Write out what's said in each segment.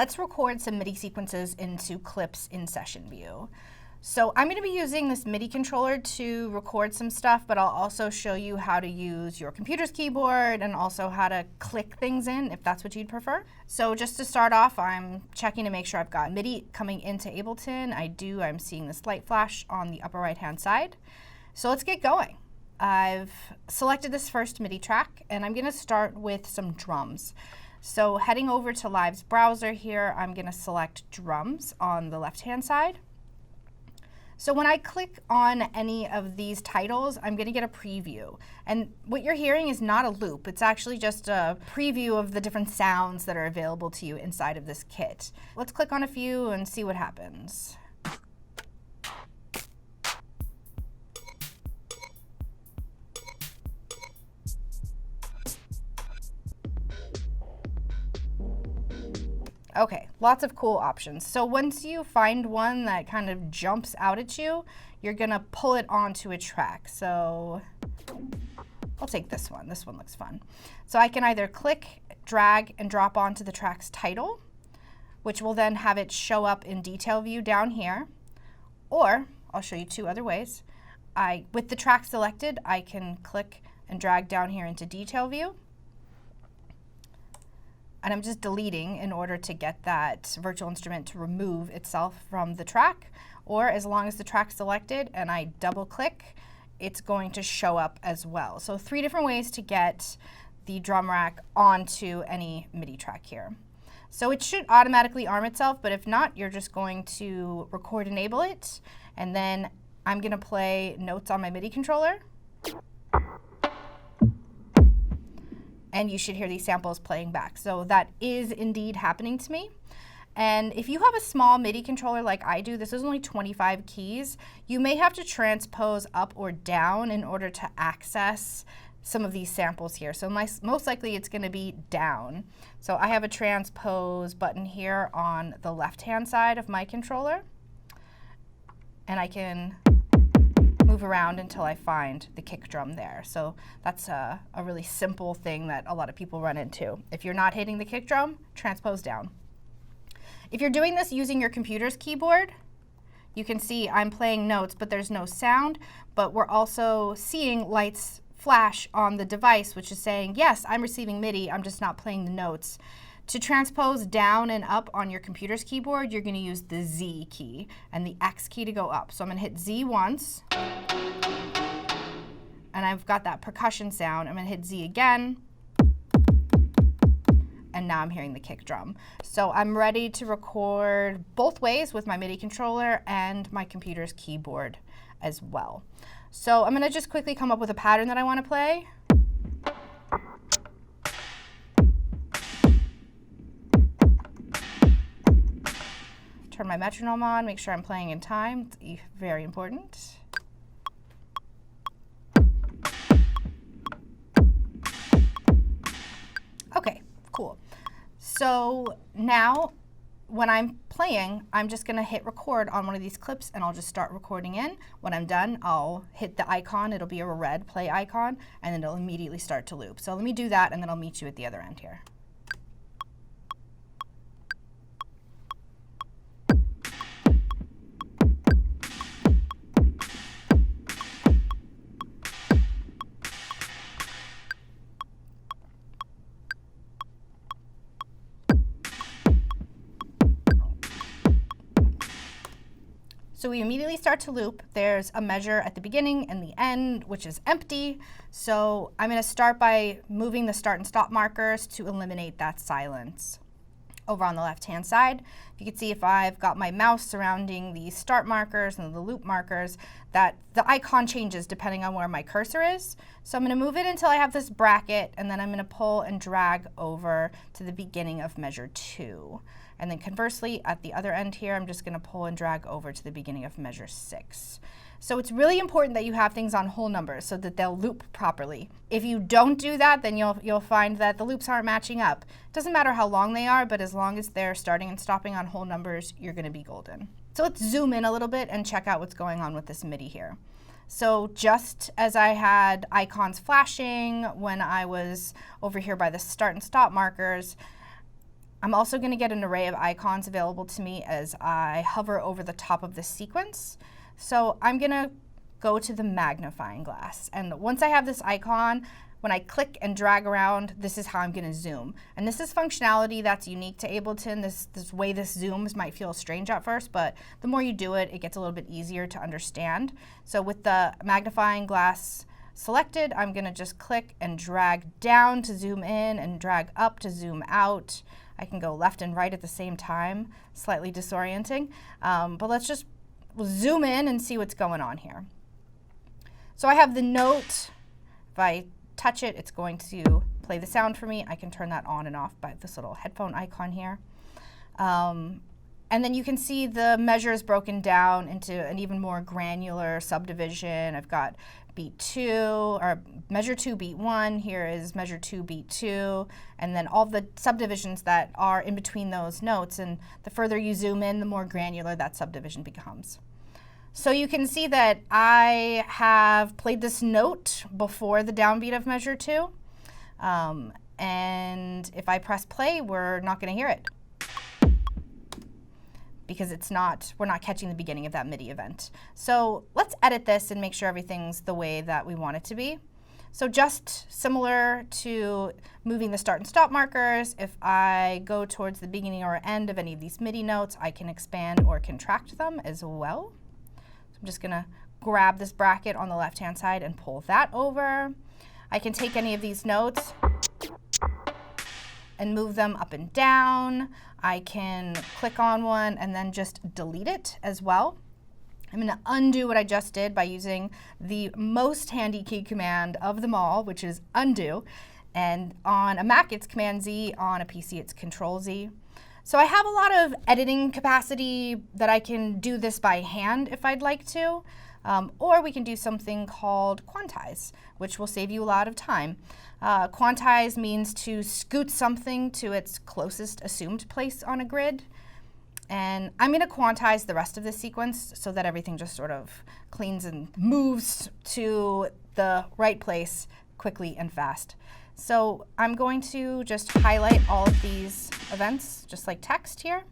let's record some MIDI sequences into clips in session view. So I'm going to be using this MIDI controller to record some stuff, but I'll also show you how to use your computer's keyboard and also how to click things in if that's what you'd prefer. So just to start off, I'm checking to make sure I've got MIDI coming into Ableton. I do. I'm seeing this light flash on the upper right-hand side. So let's get going. I've selected this first MIDI track, and I'm going to start with some drums. So heading over to Live's browser here, I'm going to select drums on the left-hand side. So when I click on any of these titles, I'm going to get a preview. And what you're hearing is not a loop. It's actually just a preview of the different sounds that are available to you inside of this kit. Let's click on a few and see what happens. Okay, lots of cool options. So once you find one that kind of jumps out at you, you're gonna pull it onto a track. So I'll take this one. This one looks fun. So I can either click, drag, and drop onto the track's title, which will then have it show up in detail view down here. Or I'll show you two other ways. With the track selected, I can click and drag down here into detail view. And I'm just deleting in order to get that virtual instrument to remove itself from the track. Or as long as the track's selected and I double click, it's going to show up as well. So 3 different ways to get the drum rack onto any MIDI track here. So it should automatically arm itself, but if not, you're just going to record enable it, and then I'm gonna play notes on my MIDI controller. And you should hear these samples playing back. So that is indeed happening to me. And if you have a small MIDI controller like I do, this is only 25 keys, you may have to transpose up or down in order to access some of these samples here. So most likely it's gonna be down. So I have a transpose button here on the left-hand side of my controller. And I can move around until I find the kick drum there. So that's a really simple thing that a lot of people run into. If you're not hitting the kick drum, transpose down. If you're doing this using your computer's keyboard, you can see I'm playing notes, but there's no sound, but we're also seeing lights flash on the device, which is saying, yes, I'm receiving MIDI, I'm just not playing the notes. To transpose down and up on your computer's keyboard, you're going to use the Z key and the X key to go up. So I'm going to hit Z once, and I've got that percussion sound. I'm going to hit Z again, and now I'm hearing the kick drum. So I'm ready to record both ways with my MIDI controller and my computer's keyboard as well. So I'm going to just quickly come up with a pattern that I want to play. Turn my metronome on, make sure I'm playing in time. It's very important. Okay, cool. So now when I'm playing, I'm just gonna hit record on one of these clips and I'll just start recording in. When I'm done, I'll hit the icon. It'll be a red play icon, and then it'll immediately start to loop. So let me do that, and then I'll meet you at the other end here. So we immediately start to loop. There's a measure at the beginning and the end, which is empty. So I'm going to start by moving the start and stop markers to eliminate that silence. Over on the left-hand side, you can see if I've got my mouse surrounding the start markers and the loop markers, that the icon changes depending on where my cursor is. So I'm going to move it until I have this bracket, and then I'm going to pull and drag over to the beginning of measure 2. And then conversely, at the other end here, I'm just going to pull and drag over to the beginning of measure 6. So it's really important that you have things on whole numbers so that they'll loop properly. If you don't do that, then you'll find that the loops aren't matching up. It doesn't matter how long they are, but as long as they're starting and stopping on whole numbers, you're going to be golden. So let's zoom in a little bit and check out what's going on with this MIDI here. So just as I had icons flashing when I was over here by the start and stop markers, I'm also going to get an array of icons available to me as I hover over the top of the sequence. So I'm going to go to the magnifying glass. And once I have this icon, when I click and drag around, this is how I'm going to zoom. And this is functionality that's unique to Ableton. This way this zooms might feel strange at first, but the more you do it, it gets a little bit easier to understand. So with the magnifying glass selected, I'm going to just click and drag down to zoom in and drag up to zoom out. I can go left and right at the same time, slightly disorienting, but let's just zoom in and see what's going on here. So I have the note. If I touch it, it's going to play the sound for me. I can turn that on and off by this little headphone icon here. And then you can see the measures broken down into an even more granular subdivision. I've got beat 2, or measure 2, beat 1. Here is measure 2, beat 2. And then all the subdivisions that are in between those notes. And the further you zoom in, the more granular that subdivision becomes. So you can see that I have played this note before the downbeat of measure 2. And if I press play, we're not going to hear it, because we're not catching the beginning of that MIDI event. So let's edit this and make sure everything's the way that we want it to be. So just similar to moving the start and stop markers, if I go towards the beginning or end of any of these MIDI notes, I can expand or contract them as well. So I'm just gonna grab this bracket on the left-hand side and pull that over. I can take any of these notes and move them up and down. I can click on one and then just delete it as well. I'm going to undo what I just did by using the most handy key command of them all, which is undo. And on a Mac, it's Command Z. On a PC, it's Control Z. So I have a lot of editing capacity that I can do this by hand if I'd like to. Or we can do something called quantize, which will save you a lot of time. Quantize means to scoot something to its closest assumed place on a grid. And I'm going to quantize the rest of this sequence so that everything just sort of cleans and moves to the right place quickly and fast. So I'm going to just highlight all of these events, just like text here.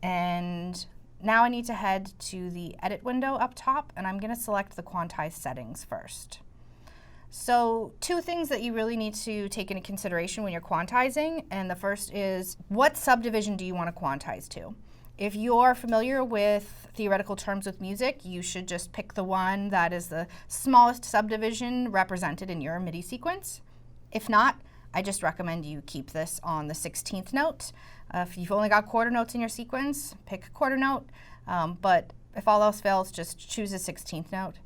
And now I need to head to the edit window up top, and I'm going to select the quantize settings first. So two things that you really need to take into consideration when you're quantizing, and the first is, what subdivision do you want to quantize to? If you're familiar with theoretical terms with music, you should just pick the one that is the smallest subdivision represented in your MIDI sequence. If not, I just recommend you keep this on the 16th note. If you've only got quarter notes in your sequence, pick a quarter note, but if all else fails, just choose a 16th note.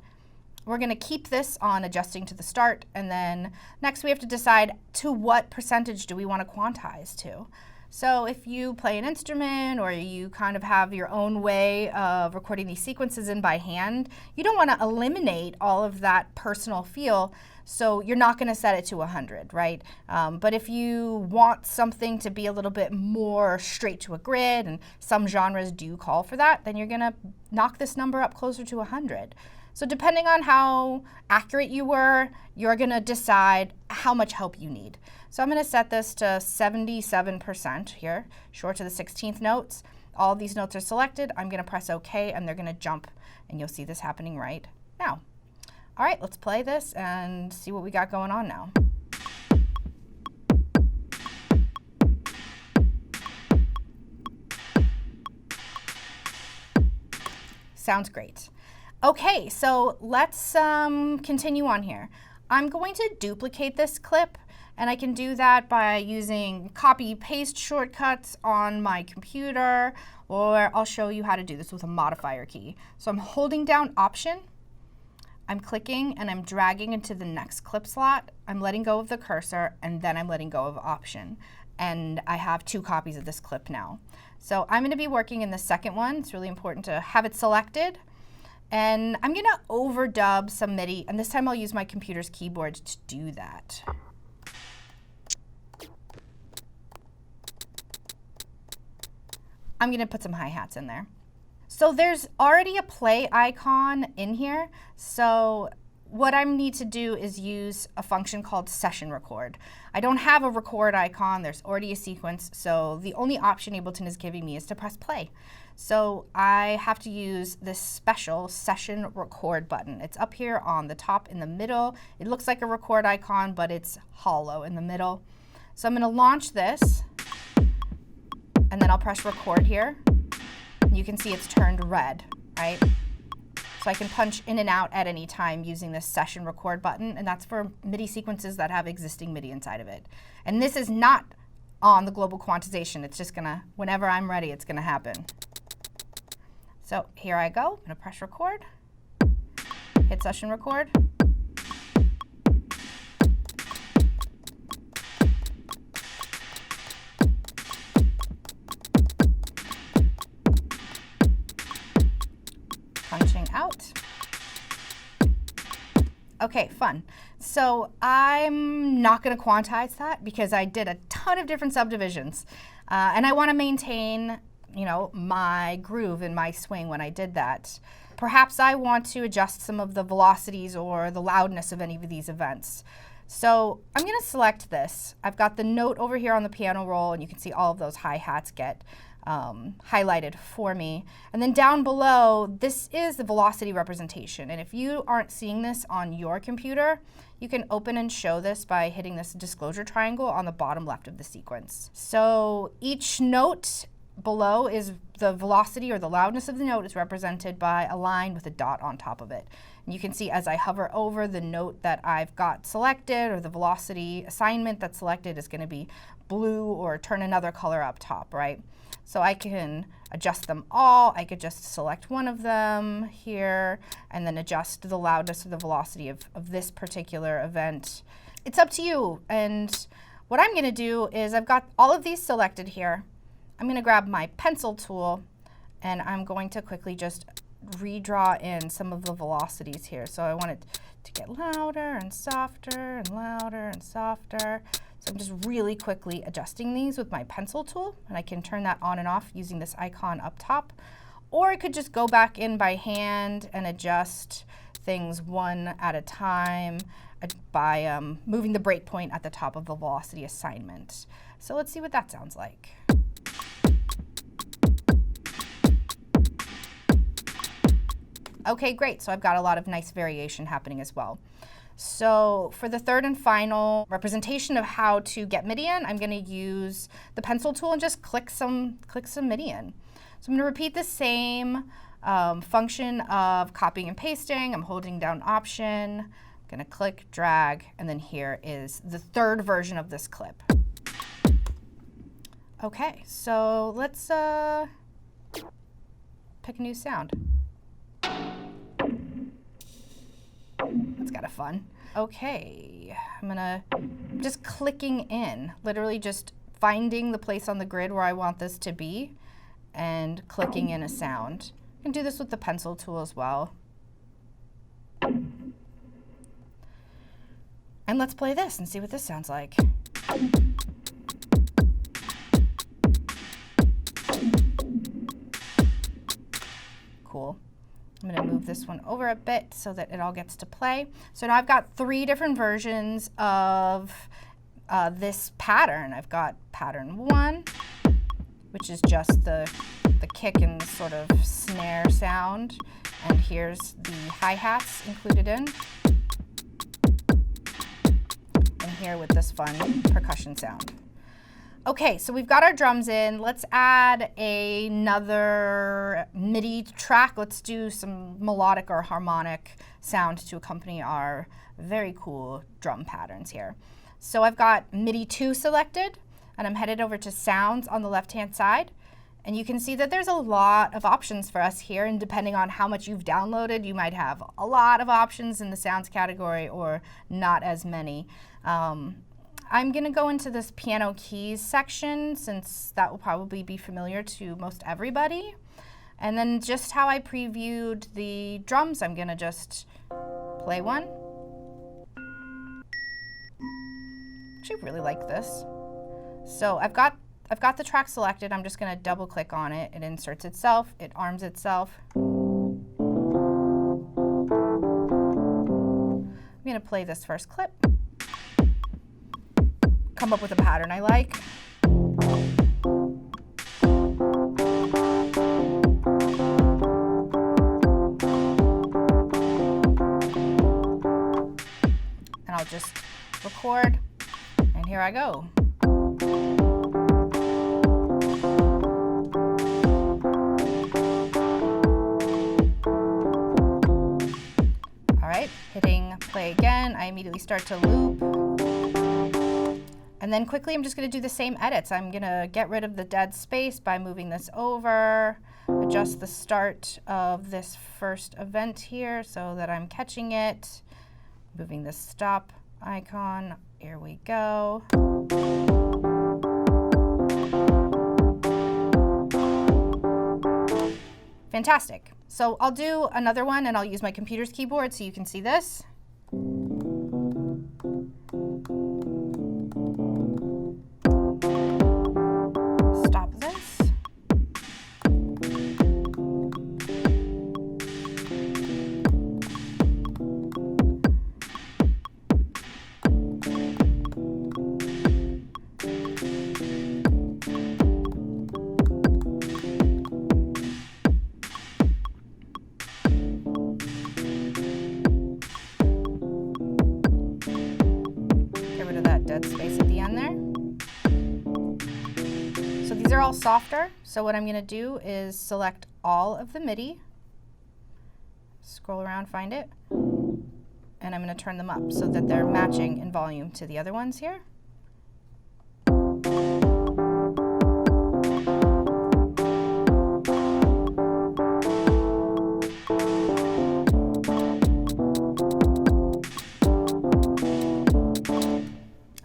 We're going to keep this on adjusting to the start, and then next we have to decide to what percentage do we want to quantize to. So if you play an instrument or you kind of have your own way of recording these sequences in by hand, you don't want to eliminate all of that personal feel, so you're not going to set it to 100, right? But if you want something to be a little bit more straight to a grid, and some genres do call for that, then you're going to knock this number up closer to 100. So depending on how accurate you were, you're going to decide how much help you need. So I'm going to set this to 77% here, short to the 16th notes. All of these notes are selected. I'm going to press OK, and they're going to jump, and you'll see this happening right now. All right, let's play this and see what we got going on now. Sounds great. Okay, so let's continue on here. I'm going to duplicate this clip, and I can do that by using copy-paste shortcuts on my computer, or I'll show you how to do this with a modifier key. So I'm holding down Option, I'm clicking, and I'm dragging into the next clip slot. I'm letting go of the cursor, and then I'm letting go of Option. And I have 2 copies of this clip now. So I'm going to be working in the second one. It's really important to have it selected. And I'm going to overdub some MIDI, and this time I'll use my computer's keyboard to do that. I'm going to put some hi-hats in there. So there's already a play icon in here, so what I need to do is use a function called session record. I don't have a record icon, there's already a sequence, so the only option Ableton is giving me is to press play. So I have to use this special session record button. It's up here on the top in the middle. It looks like a record icon, but it's hollow in the middle. So I'm going to launch this, and then I'll press record here. You can see it's turned red, right? So I can punch in and out at any time using this session record button, and that's for MIDI sequences that have existing MIDI inside of it. And this is not on the global quantization. It's just gonna, whenever I'm ready, it's gonna happen. So here I go. I'm gonna press record, hit session record. Punching out. Okay, fun. So I'm not going to quantize that because I did a ton of different subdivisions, and I want to maintain, you know, my groove and my swing when I did that. Perhaps I want to adjust some of the velocities or the loudness of any of these events. So I'm going to select this. I've got the note over here on the piano roll, and you can see all of those hi-hats get highlighted for me. And then down below, this is the velocity representation. And if you aren't seeing this on your computer, you can open and show this by hitting this disclosure triangle on the bottom left of the sequence. So each note below is the velocity or the loudness of the note is represented by a line with a dot on top of it. And you can see as I hover over the note that I've got selected, or the velocity assignment that's selected is going to be blue or turn another color up top, right? So I can adjust them all. I could just select one of them here and then adjust the loudness or the velocity of this particular event. It's up to you. And what I'm going to do is I've got all of these selected here. I'm going to grab my pencil tool and I'm going to quickly just redraw in some of the velocities here. So I want it to get louder and softer and louder and softer. So I'm just really quickly adjusting these with my pencil tool, and I can turn that on and off using this icon up top. Or I could just go back in by hand and adjust things one at a time by moving the breakpoint at the top of the velocity assignment. So let's see what that sounds like. Okay, great. So I've got a lot of nice variation happening as well. So for the third and final representation of how to get MIDI in, I'm going to use the pencil tool and just click some MIDI in. So I'm going to repeat the same function of copying and pasting. I'm holding down Option, I'm going to click, drag, and then here is the third version of this clip. Okay, so let's pick a new sound. That's kind of fun. Okay, I'm just clicking in, literally just finding the place on the grid where I want this to be and clicking in a sound. You can do this with the pencil tool as well. And let's play this and see what this sounds like. Cool. I'm going to move this one over a bit so that it all gets to play. So now I've got 3 different versions of this pattern. I've got pattern 1, which is just the kick and sort of snare sound. And here's the hi-hats included in. And here with this fun percussion sound. Okay, so we've got our drums in. Let's add another MIDI track. Let's do some melodic or harmonic sound to accompany our very cool drum patterns here. So I've got MIDI 2 selected, and I'm headed over to Sounds on the left-hand side. And you can see that there's a lot of options for us here, and depending on how much you've downloaded, you might have a lot of options in the sounds category or not as many. I'm going to go into this piano keys section since that will probably be familiar to most everybody. And then just how I previewed the drums, I'm going to just play one. Actually really like this. So I've got the track selected. I'm just going to double click on it. It inserts itself. It arms itself. going to play this first clip, come up with a pattern I like. And I'll just record, and here I go. Hitting play again, I immediately start to loop. And then quickly I'm just going to do the same edits. I'm going to get rid of the dead space by moving this over, adjust the start of this first event here so that I'm catching it, moving the stop icon. Here we go. Fantastic. So I'll do another one and I'll use my computer's keyboard so you can see this. Stop this. Dead space at the end there. So these are all softer. So what I'm going to do is select all of the MIDI, scroll around, find it, and I'm going to turn them up so that they're matching in volume to the other ones here.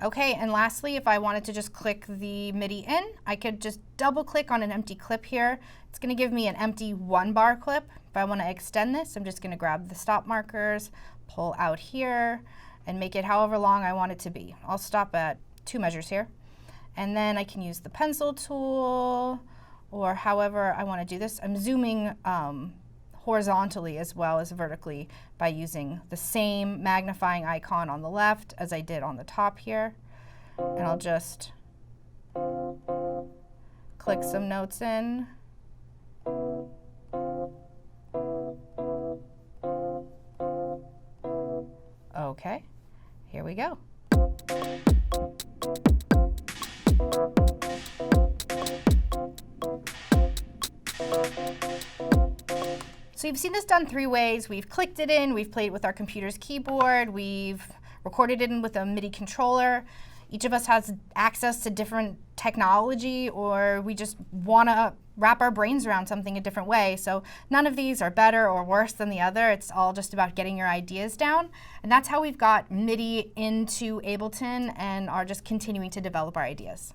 Okay, and lastly, if I wanted to just click the MIDI in, I could just double click on an empty clip here. It's going to give me an empty 1-bar clip. If I want to extend this, I'm just going to grab the stop markers, pull out here, and make it however long I want it to be. I'll stop at 2 measures here. And then I can use the pencil tool, or however I want to do this. I'm zooming horizontally as well as vertically by using the same magnifying icon on the left as I did on the top here. And I'll just click some notes in. Okay, here we go. So you've seen this done 3 ways. We've clicked it in, we've played it with our computer's keyboard, we've recorded it in with a MIDI controller. Each of us has access to different technology, or we just want to wrap our brains around something a different way. So none of these are better or worse than the other. It's all just about getting your ideas down. And that's how we've got MIDI into Ableton and are just continuing to develop our ideas.